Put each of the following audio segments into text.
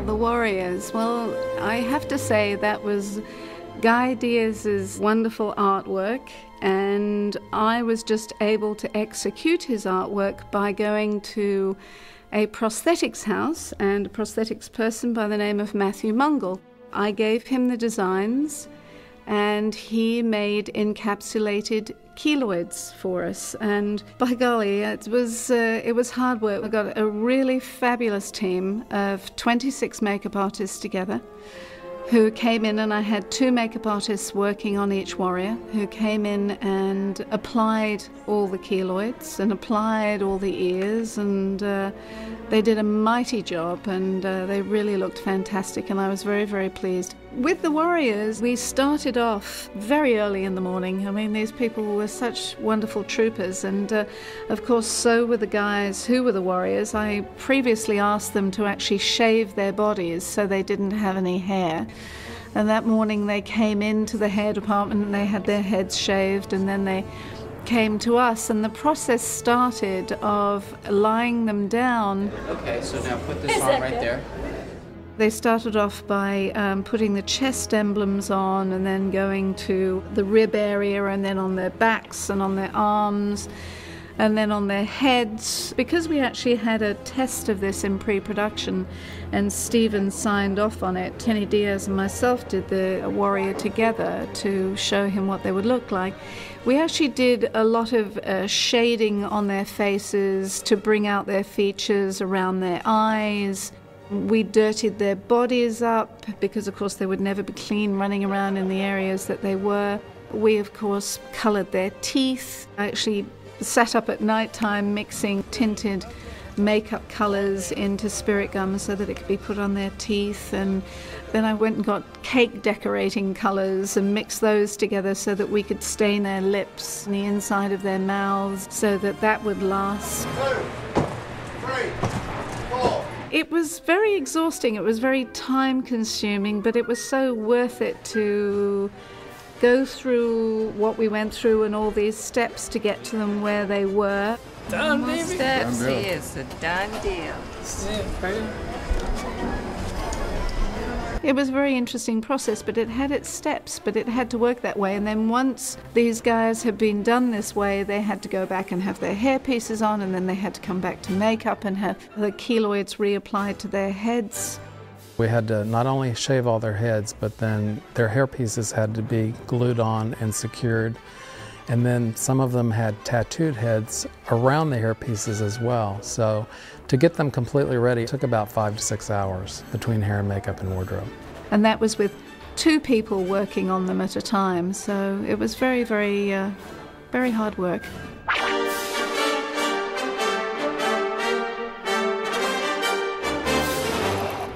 The Warriors. Well, I have to say that was Guy Diaz's wonderful artwork, and I was just able to execute his artwork by going to a prosthetics house and a prosthetics person by the name of Matthew Mungle. I gave him the designs, and he made encapsulated keloids for us, and by golly, it was hard work. We got a really fabulous team of 26 makeup artists together who came in, and I had 2 makeup artists working on each warrior who came in and applied all the keloids and applied all the ears, and they did a mighty job, and they really looked fantastic, and I was very, very pleased. With the warriors, we started off very early in the morning. I mean, these people were such wonderful troopers, and of course so were the guys who were the warriors. I previously asked them to actually shave their bodies so they didn't have any hair. And that morning they came into the hair department and they had their heads shaved, and then they came to us, and the process started of lying them down. Okay, so now put this on right there. They started off by putting the chest emblems on, and then going to the rib area, and then on their backs and on their arms, and then on their heads. Because we actually had a test of this in pre-production and Stephen signed off on it, Kenny Diaz and myself did the warrior together to show him what they would look like. We actually did a lot of shading on their faces to bring out their features around their eyes. We dirtied their bodies up because, of course, they would never be clean running around in the areas that they were. We, of course, coloured their teeth. I actually sat up at night time mixing tinted makeup colours into spirit gum so that it could be put on their teeth, and then I went and got cake decorating colours and mixed those together so that we could stain their lips and the inside of their mouths so that that would last. 2, 3, 4. It was very exhausting, it was very time consuming, but it was so worth it to go through what we went through and all these steps to get to them where they were. Done, baby. Steps, Done deal. yes, a done deal. Yeah, baby. It was a very interesting process, but it had its steps, but it had to work that way. And then once these guys had been done this way, they had to go back and have their hair pieces on, and then they had to come back to makeup and have the keloids reapplied to their heads. We had to not only shave all their heads, but then their hair pieces had to be glued on and secured. And then some of them had tattooed heads around the hair pieces as well. So to get them completely ready, it took about 5 to 6 hours between hair and makeup and wardrobe. And that was with 2 people working on them at a time. So it was very, very, very hard work.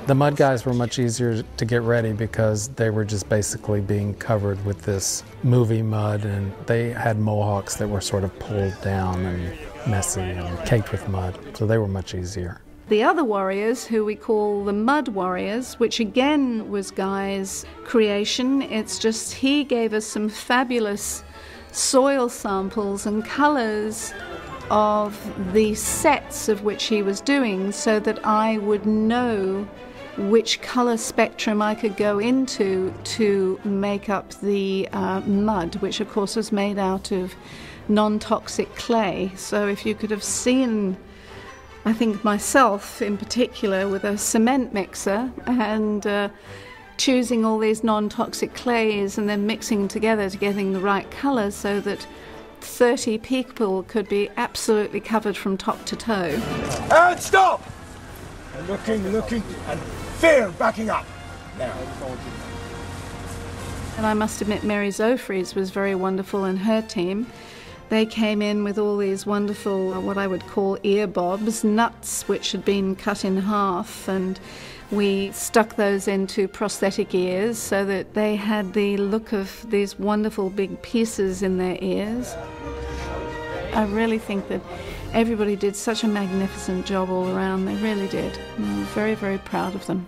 The mud guys were much easier to get ready because they were just basically being covered with this movie mud, and they had mohawks that were sort of pulled down and messy and caked with mud, so they were much easier. The other warriors, who we call the Mud Warriors, which again was Guy's creation, it's just he gave us some fabulous soil samples and colours of the sets of which he was doing so that I would know which colour spectrum I could go into to make up the mud, which of course was made out of non-toxic clay. So if you could have seen, I think myself in particular, with a cement mixer and choosing all these non-toxic clays and then mixing together to getting the right colour so that 30 people could be absolutely covered from top to toe. And stop! Looking, and fear backing up. Now. And I must admit Mary Zofries was very wonderful, and her team. They came in with all these wonderful, what I would call ear bobs, nuts which had been cut in half, and we stuck those into prosthetic ears so that they had the look of these wonderful big pieces in their ears. I really think that everybody did such a magnificent job all around. They really did. I'm very, very proud of them.